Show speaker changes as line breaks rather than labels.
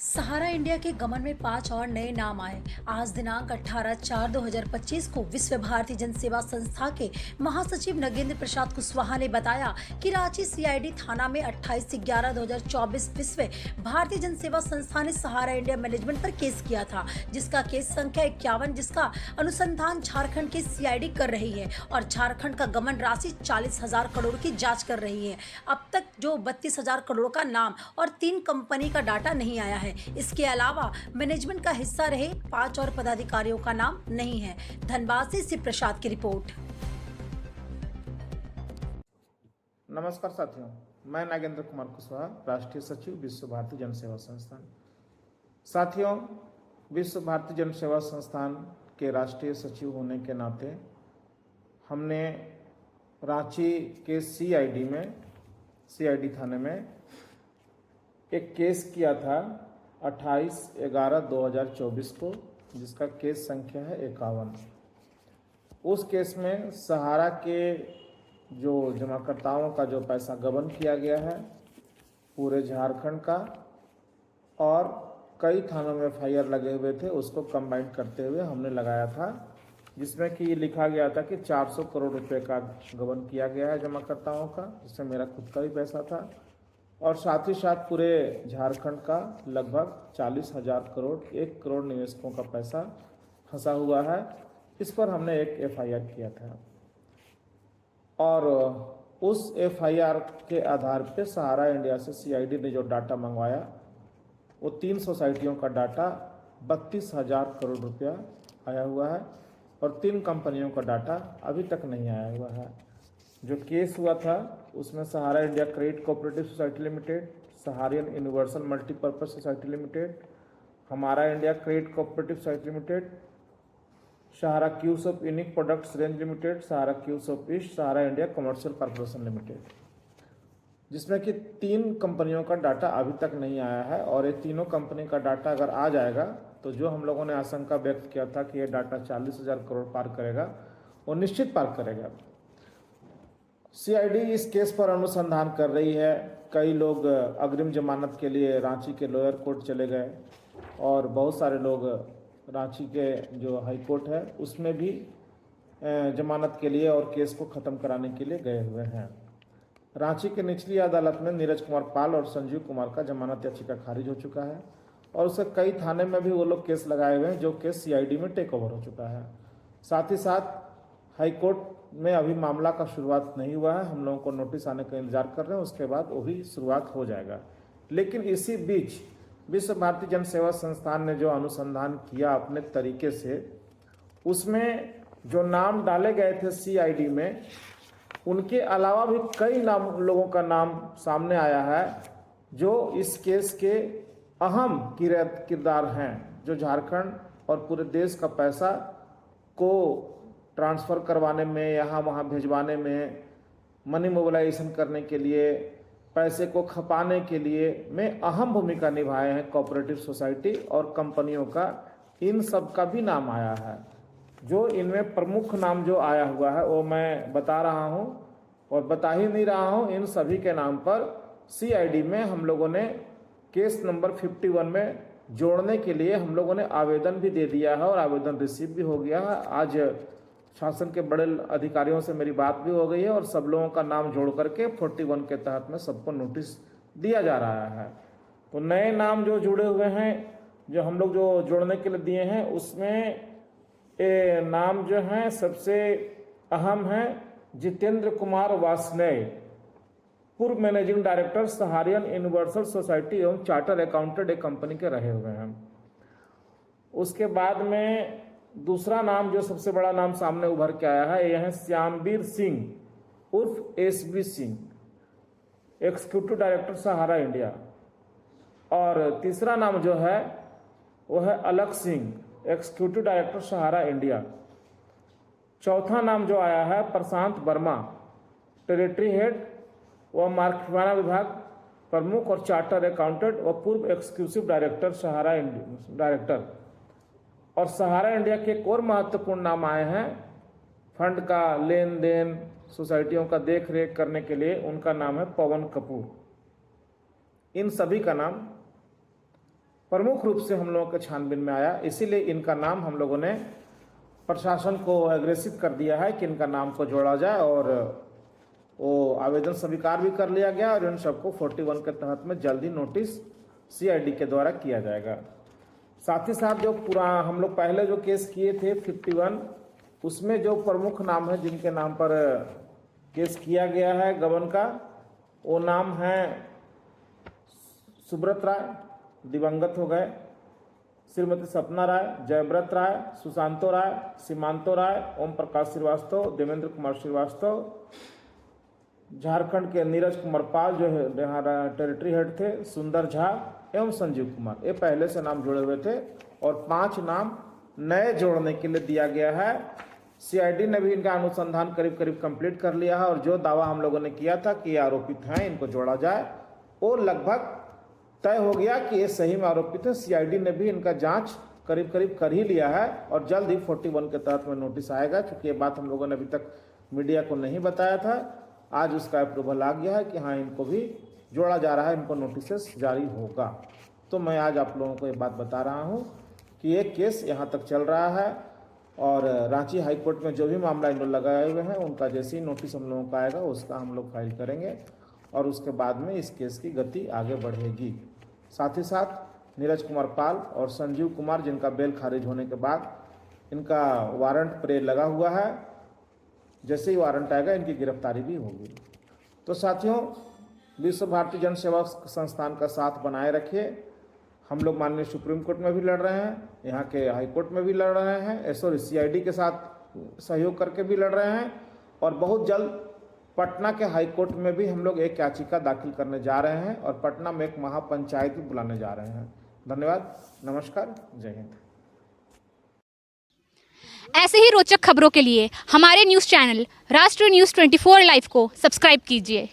सहारा India के गमन में 5 और नए नाम आए। आज दिनांक 18/4/2025 को विश्व भारती जन सेवा संस्था के महासचिव नगेंद्र प्रसाद कुशवाहा ने बताया कि रांची सीआईडी थाना में 28/11/2024 विश्व भारतीय जन सेवा संस्था ने सहारा इंडिया मैनेजमेंट पर केस किया था, जिसका केस संख्या 51, जिसका अनुसंधान झारखंड की सीआईडी कर रही है और झारखंड का गमन राशि 40,000 करोड़ की जाँच कर रही है। अब तक जो 32,000 करोड़ का नाम और 3 कंपनी का डाटा नहीं आया है। इसके अलावा मैनेजमेंट का हिस्सा रहे 5 और पदाधिकारियों का नाम नहीं है। धनबाद से शिव प्रसाद की रिपोर्ट।
नमस्कार साथियों, मैं नागेंद्र कुमार कुशवाहा, राष्ट्रीय सचिव विश्व भारती जन सेवा संस्थान। साथियों, विश्व भारती जन सेवा संस्थान के राष्ट्रीय सचिव होने के नाते हमने रांची के सीआईडी थाने में एक केस किया था 28/11/2024 को, जिसका केस संख्या है 51। उस केस में सहारा के जो जमाकर्ताओं का जो पैसा गबन किया गया है पूरे झारखंड का, और कई थानों में एफआईआर लगे हुए थे, उसको कंबाइन करते हुए हमने लगाया था, जिसमें कि ये लिखा गया था कि 400 करोड़ रुपए का गबन किया गया है जमाकर्ताओं का, जिसमें मेरा खुद का भी पैसा था, और साथ ही साथ पूरे झारखंड का लगभग 40,000 करोड़, 1 करोड़ निवेशकों का पैसा फंसा हुआ है। इस पर हमने एक एफआईआर किया था, और उस एफआईआर के आधार पे सहारा इंडिया से सीआईडी ने जो डाटा मंगवाया वो 3 सोसाइटियों का डाटा 32,000 करोड़ रुपया आया हुआ है, और 3 कंपनियों का डाटा अभी तक नहीं आया हुआ है। जो केस हुआ था उसमें Sahara India Credit Cooperative Society Limited, Sahariyan Universal Multipurpose Society Limited, Hamara India Credit Cooperative Society Limited, Sahara Q Shop Unique Products Range Limited, Sahara Q Shop East, Sahara India Commercial Corporation Limited, जिसमें कि 3 कंपनियों का डाटा अभी तक नहीं आया है। और ये तीनों कंपनी का डाटा अगर आ जाएगा तो जो हम लोगों ने आशंका व्यक्त किया था कि ये डाटा 40,000 करोड़ पार करेगा, वो निश्चित पार करेगा। सीआईडी इस केस पर अनुसंधान कर रही है। कई लोग अग्रिम जमानत के लिए रांची के लोअर कोर्ट चले गए, और बहुत सारे लोग रांची के जो हाई कोर्ट है उसमें भी जमानत के लिए और केस को ख़त्म कराने के लिए गए हुए हैं। रांची के निचली अदालत में नीरज कुमार पाल और संजीव कुमार का जमानत याचिका खारिज हो चुका है, और उसके कई थाने में भी वो लोग केस लगाए हुए हैं, जो केस सीआईडी में टेक ओवर हो चुका है। साथ ही साथ हाई कोर्ट में अभी मामला का शुरुआत नहीं हुआ है, हम लोगों को नोटिस आने का इंतजार कर रहे हैं, उसके बाद वो भी शुरुआत हो जाएगा। लेकिन इसी बीच विश्व भारती जन सेवा संस्थान ने जो अनुसंधान किया अपने तरीके से, उसमें जो नाम डाले गए थे सीआईडी में, उनके अलावा भी कई लोगों का नाम सामने आया है जो इस केस के अहम किरदार हैं, जो झारखंड और पूरे देश का पैसा को ट्रांसफ़र करवाने में, यहाँ वहाँ भिजवाने में, मनी मोबिलाइजेशन करने के लिए, पैसे को खपाने के लिए में अहम भूमिका निभाए हैं कोऑपरेटिव सोसाइटी और कंपनियों का। इन सब का भी नाम आया है। जो इनमें प्रमुख नाम जो आया हुआ है वो मैं बता रहा हूँ, और बता ही नहीं रहा हूँ, इन सभी के नाम पर सीआईडी में हम लोगों ने केस नंबर 51 में जोड़ने के लिए हम लोगों ने आवेदन भी दे दिया है, और आवेदन रिसीव भी हो गया है। आज शासन के बड़े अधिकारियों से मेरी बात भी हो गई है, और सब लोगों का नाम जोड़ करके 41 के तहत में सबको नोटिस दिया जा रहा है। तो नए नाम जो जुड़े हुए हैं, जो हम लोग जो जोड़ने के लिए दिए हैं, उसमें नाम जो हैं सबसे अहम हैं जितेंद्र कुमार वासनय, पूर्व मैनेजिंग डायरेक्टर सहारियन यूनिवर्सल सोसाइटी एवं चार्टर अकाउंटेंट एक कंपनी के रहे हुए हैं। उसके बाद में दूसरा नाम जो सबसे बड़ा नाम सामने उभर के आया है, यह है श्यामवीर सिंह उर्फ एसबी सिंह, एग्जीक्यूटिव डायरेक्टर सहारा इंडिया। और तीसरा नाम जो है वह है अलख सिंह, एग्जीक्यूटिव डायरेक्टर सहारा इंडिया। चौथा नाम जो आया है प्रशांत वर्मा, टेरिटरी हेड व मार्केटिंग विभाग प्रमुख और चार्टर अकाउंटेंट व पूर्व एग्जीक्यूटिव डायरेक्टर सहारा डायरेक्टर। और सहारा इंडिया के एक और महत्वपूर्ण नाम आए हैं फंड का लेन देन, सोसाइटियों का देख रेख करने के लिए, उनका नाम है पवन कपूर। इन सभी का नाम प्रमुख रूप से हम लोगों के छानबीन में आया। इसीलिए इनका नाम हम लोगों ने प्रशासन को अग्रेसित कर दिया है कि इनका नाम को जोड़ा जाए, और वो आवेदन स्वीकार भी कर लिया गया और इन सबको 41 के तहत में जल्दी नोटिस सीआईडी के द्वारा किया जाएगा। साथ ही साथ जो पूरा हम लोग पहले जो केस किए थे 51, उसमें जो प्रमुख नाम है जिनके नाम पर केस किया गया है गबन का, वो नाम है सुब्रत राय, दिवंगत हो गए, श्रीमती सपना राय, जयव्रत राय, सुशांतो राय, सीमांतो राय, ओम प्रकाश श्रीवास्तव, देवेंद्र कुमार श्रीवास्तव, झारखंड के नीरज कुमार पाल जो है यहाँ टेरिटरी हेड थे, सुंदर झा एवं संजीव कुमार, ये पहले से नाम जुड़े हुए थे और 5 नाम नए जोड़ने के लिए दिया गया है। सीआईडी ने भी इनका अनुसंधान करीब करीब कंप्लीट कर लिया है और जो दावा हम लोगों ने किया था कि ये आरोपित हैं, इनको जोड़ा जाए, वो लगभग तय हो गया कि ये सही में आरोपित है। सीआईडी ने भी इनका जांच करीब करीब कर ही लिया है और जल्द ही 41 के तहत में नोटिस आएगा। क्योंकि ये बात हम लोगों ने अभी तक मीडिया को नहीं बताया था, आज उसका अप्रूवल आ गया है कि हाँ इनको भी जोड़ा जा रहा है, इनको नोटिस जारी होगा। तो मैं आज आप लोगों को ये बात बता रहा हूँ कि ये केस यहाँ तक चल रहा है और रांची हाई कोर्ट में जो भी मामला इन लोग लगाए हुए हैं उनका जैसे ही नोटिस हम लोगों का आएगा उसका हम लोग फाइल करेंगे और उसके बाद में इस केस की गति आगे बढ़ेगी। साथ ही साथ नीरज कुमार पाल और संजीव कुमार जिनका बेल खारिज होने के बाद इनका वारंट पर लगा हुआ है, जैसे ही वारंट आएगा इनकी गिरफ्तारी भी होगी। तो साथियों, विश्व भारती जन सेवा संस्थान का साथ बनाए रखिए। हम लोग माननीय सुप्रीम कोर्ट में भी लड़ रहे हैं, यहाँ के हाई कोर्ट में भी लड़ रहे हैं, सॉरी सीआईडी के साथ सहयोग करके भी लड़ रहे हैं और बहुत जल्द पटना के हाई कोर्ट में भी हम लोग एक याचिका दाखिल करने जा रहे हैं और पटना में एक महापंचायत भी बुलाने जा रहे हैं। धन्यवाद, नमस्कार, जय हिंद।
ऐसे ही रोचक खबरों के लिए हमारे न्यूज़ चैनल राष्ट्र न्यूज़ 24 लाइव को सब्सक्राइब कीजिए।